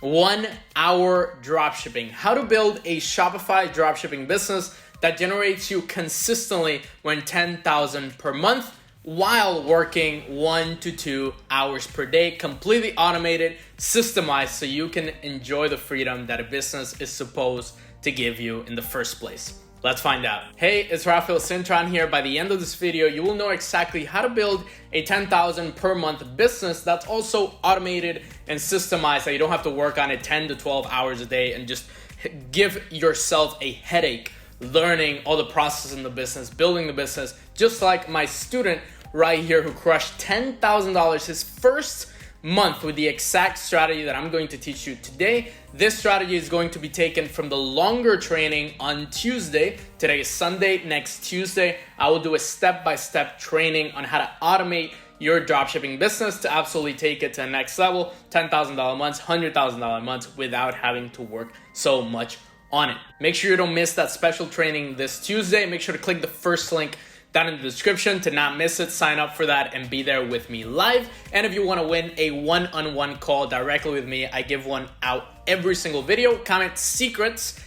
1 hour dropshipping. How to build a Shopify dropshipping business that generates you consistently when 10,000 per month while working 1 to 2 hours per day, completely automated, systemized, so you can enjoy the freedom that a business is supposed to give you in the first place. Let's find out. Hey, it's Rafael Cintron here. By the end of this video, you will know exactly how to build a 10,000 per month business that's also automated and systemized, that you don't have to work on it 10 to 12 hours a day and just give yourself a headache learning all the process in the business, building the business, just like my student right here who crushed $10,000 his first month with the exact strategy that I'm going to teach you today. This strategy is going to be taken from the longer training on Tuesday. Today is Sunday. Next Tuesday, I will do a step-by-step training on how to automate your dropshipping business to absolutely take it to the next level, $10,000 months, $100,000 months without having to work so much on it. Make sure you don't miss that special training this Tuesday. Make sure to click the first link down in the description to not miss it. Sign up for that and be there with me live. And if you want to win a one-on-one call directly with me, I give one out every single video. Comment secrets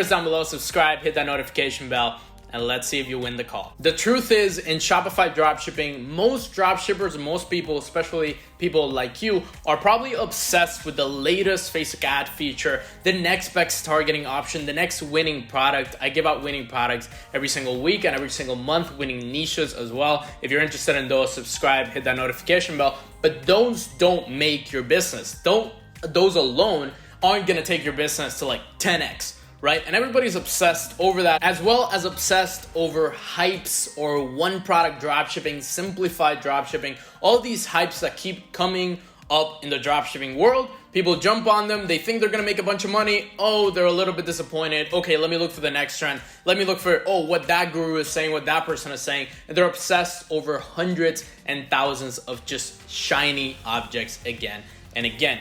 down below, subscribe, hit that notification bell, and let's see if you win the call. The truth is, in Shopify dropshipping, most dropshippers, most people, especially people like you, are probably obsessed with the latest Facebook ad feature, the next best targeting option, the next winning product. I give out winning products every single week and every single month, winning niches as well. If you're interested in those, subscribe, hit that notification bell. But those don't make your business. Those alone aren't gonna take your business to like 10x. Right? And everybody's obsessed over that, as well as obsessed over hypes or one product dropshipping, simplified dropshipping, all these hypes that keep coming up in the dropshipping world. People jump on them. They think they're going to make a bunch of money. Oh, they're a little bit disappointed. Okay, let me look for the next trend. Let me look for, what that guru is saying, what that person is saying. And they're obsessed over hundreds and thousands of just shiny objects again and again.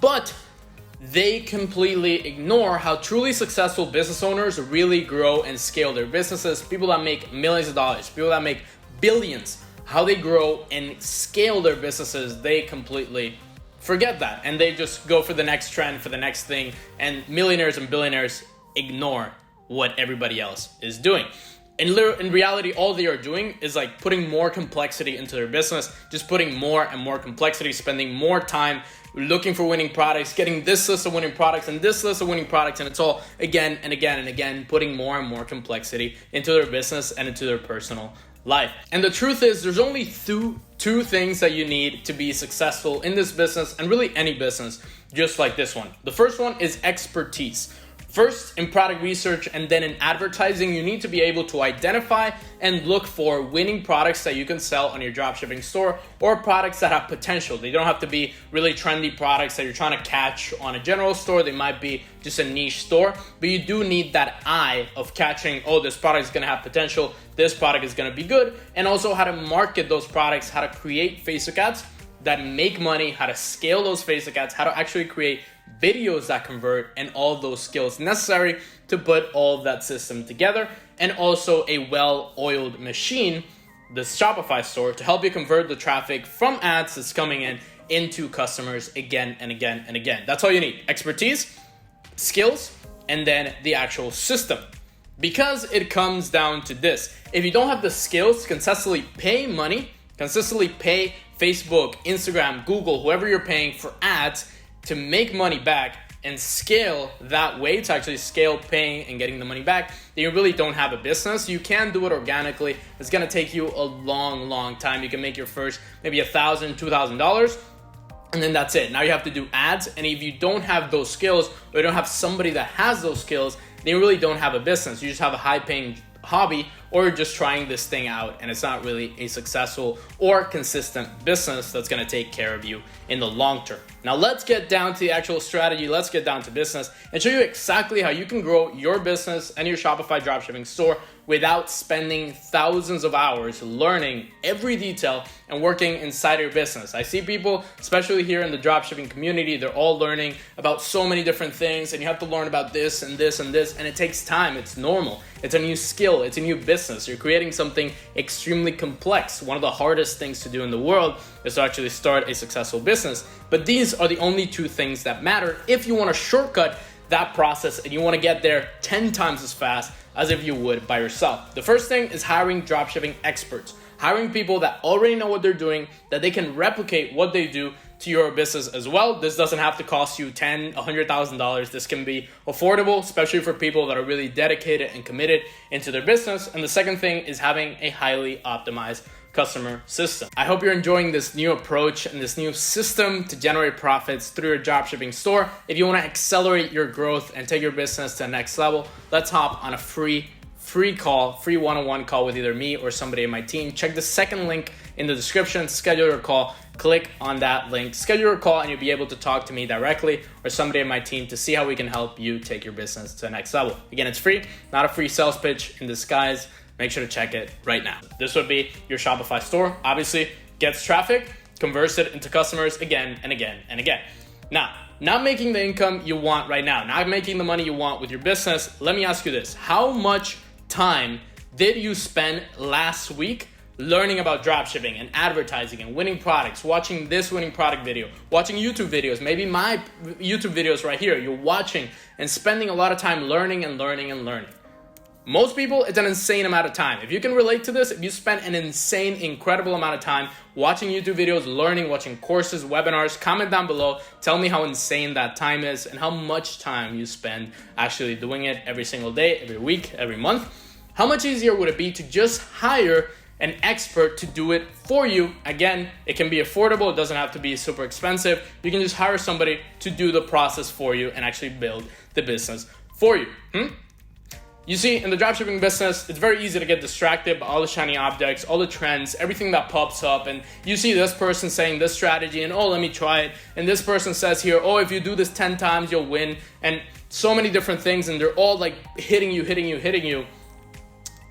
But they completely ignore how truly successful business owners really grow and scale their businesses. People that make millions of dollars, people that make billions, how they grow and scale their businesses, they completely forget that. And they just go for the next trend, for the next thing. And millionaires and billionaires ignore what everybody else is doing. In reality, all they are doing is like putting more complexity into their business, just putting more and more complexity, spending more time looking for winning products, getting this list of winning products and this list of winning products, and it's all again and again and again, putting more and more complexity into their business and into their personal life. And the truth is, there's only two things that you need to be successful in this business and really any business just like this one. The first one is expertise. First, in product research and then in advertising, you need to be able to identify and look for winning products that you can sell on your dropshipping store, or products that have potential. They don't have to be really trendy products that you're trying to catch on a general store. They might be just a niche store, but you do need that eye of catching, this product is gonna have potential, this product is gonna be good, and also how to market those products, how to create Facebook ads that make money, how to scale those Facebook ads, how to actually create videos that convert, and all those skills necessary to put all of that system together, and also a well-oiled machine, the Shopify store, to help you convert the traffic from ads that's coming in into customers again and again and again. That's all you need: expertise, skills, and then the actual system. Because it comes down to this: if you don't have the skills to consistently pay money, consistently pay Facebook, Instagram, Google, whoever you're paying for ads, to make money back and scale that way, to actually scale paying and getting the money back, then you really don't have a business. You can do it organically. It's gonna take you a long time. You can make your first maybe $1,000, $2,000, and then that's it. Now you have to do ads, and if you don't have those skills, or you don't have somebody that has those skills, then you really don't have a business. You just have a high-paying hobby, or you're just trying this thing out and it's not really a successful or consistent business that's going to take care of you in the long term. Now let's get down to the actual strategy. Let's get down to business and show you exactly how you can grow your business and your Shopify dropshipping store without spending thousands of hours learning every detail and working inside your business. I see people, especially here in the dropshipping community, they're all learning about so many different things, and you have to learn about this and this and this, and it takes time. It's normal. It's a new skill. It's a new business. You're creating something extremely complex. One of the hardest things to do in the world is to actually start a successful business. But these are the only two things that matter if you want to shortcut that process and you want to get there 10 times as fast as if you would by yourself. The first thing is hiring dropshipping experts, hiring people that already know what they're doing, that they can replicate what they do to your business as well. This doesn't have to cost you $10,000, $100,000. This can be affordable, especially for people that are really dedicated and committed into their business. And the second thing is having a highly optimized customer system. I hope you're enjoying this new approach and this new system to generate profits through your dropshipping store. If you want to accelerate your growth and take your business to the next level, let's hop on a free one-on-one call with either me or somebody in my team. Check the second link in the description, schedule your call, click on that link, schedule your call, and you'll be able to talk to me directly or somebody in my team to see how we can help you take your business to the next level. Again, it's free, not a free sales pitch in disguise. Make sure to check it right now. This would be your Shopify store. Obviously, gets traffic, converts it into customers again and again and again. Now, not making the income you want right now, not making the money you want with your business, let me ask you this. How much time did you spend last week learning about dropshipping and advertising and winning products, watching this winning product video, watching YouTube videos, maybe my YouTube videos right here, you're watching and spending a lot of time learning and learning and learning. Most people, it's an insane amount of time. If you can relate to this, if you spend an insane, incredible amount of time watching YouTube videos, learning, watching courses, webinars, comment down below. Tell me how insane that time is and how much time you spend actually doing it every single day, every week, every month. How much easier would it be to just hire an expert to do it for you? Again, it can be affordable. It doesn't have to be super expensive. You can just hire somebody to do the process for you and actually build the business for you. You see, in the dropshipping business, it's very easy to get distracted by all the shiny objects, all the trends, everything that pops up. And you see this person saying this strategy and, oh, let me try it. And this person says here, oh, if you do this 10 times, you'll win. And so many different things. And they're all like hitting you.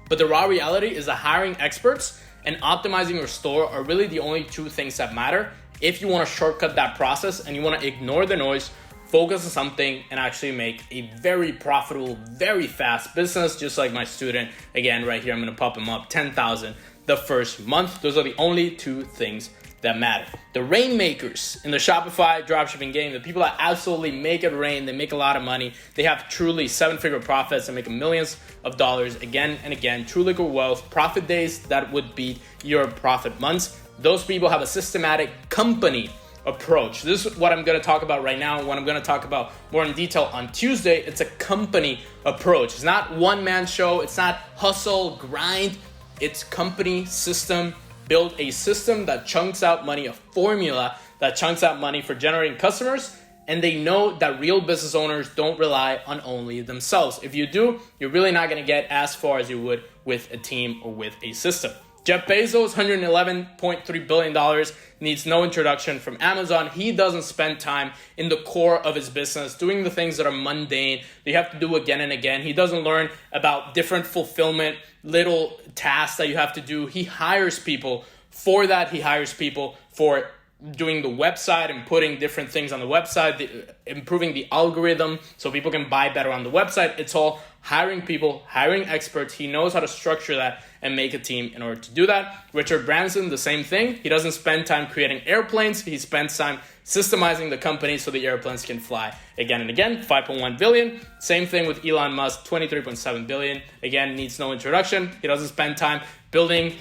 But the raw reality is that hiring experts and optimizing your store are really the only two things that matter. If you want to shortcut that process and you want to ignore the noise, focus on something and actually make a very profitable, very fast business, just like my student. Again, right here, I'm going to pop him up, 10,000 the first month. Those are the only two things that matter. The rainmakers in the Shopify dropshipping game, the people that absolutely make it rain, they make a lot of money, they have truly seven-figure profits and make millions of dollars again and again, true liquid wealth, profit days that would beat your profit months. Those people have a systematic company approach. This is what I'm going to talk about right now, what I'm going to talk about more in detail on Tuesday. It's a company approach. It's not one-man show. It's not hustle, grind. It's company system. Build a system that chunks out money, a formula that chunks out money for generating customers. And they know that real business owners don't rely on only themselves. If you do, you're really not going to get as far as you would with a team or with a system. Jeff Bezos, $111.3 billion, needs no introduction from Amazon. He doesn't spend time in the core of his business doing the things that are mundane, that you have to do again and again. He doesn't learn about different fulfillment, little tasks that you have to do. He hires people for that. He hires people for doing the website and putting different things on the website, improving the algorithm so people can buy better on the website. It's all hiring people, hiring experts. He knows how to structure that and make a team in order to do that. Richard Branson, the same thing. He doesn't spend time creating airplanes. He spends time systemizing the company so the airplanes can fly again and again. 5.1 billion. Same thing with Elon Musk, 23.7 billion. Again, needs no introduction. He doesn't spend time building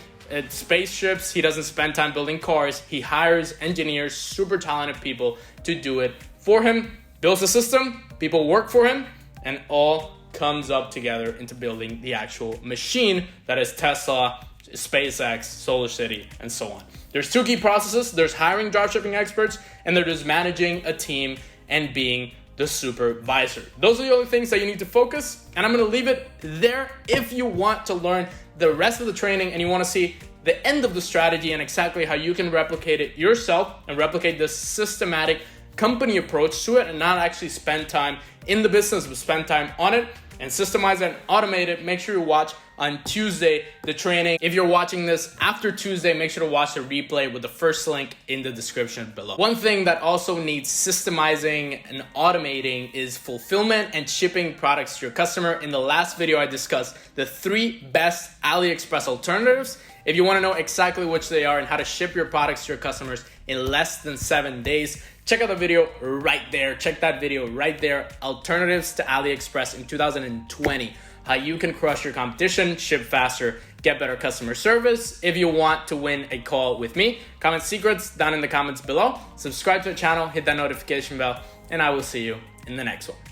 spaceships. He doesn't spend time building cars. He hires engineers, super talented people to do it for him, builds a system, people work for him, and all comes up together into building the actual machine that is Tesla, SpaceX, SolarCity, and so on. There's two key processes. There's hiring dropshipping experts, and there's managing a team and being the supervisor. Those are the only things that you need to focus, and I'm going to leave it there. If you want to learn the rest of the training and you want to see the end of the strategy and exactly how you can replicate it yourself and replicate this systematic company approach to it and not actually spend time in the business, but spend time on it and systemize it and automate it, make sure you watch on Tuesday, the training. If you're watching this after Tuesday, make sure to watch the replay with the first link in the description below. One thing that also needs systemizing and automating is fulfillment and shipping products to your customer. In the last video, I discussed the 3 best AliExpress alternatives. If you want to know exactly which they are and how to ship your products to your customers in less than 7 days, check out the video right there. Check that video right there. Alternatives to AliExpress in 2020. How you can crush your competition, ship faster, get better customer service. If you want to win a call with me, comment secrets down in the comments below. Subscribe to the channel, hit that notification bell, and I will see you in the next one.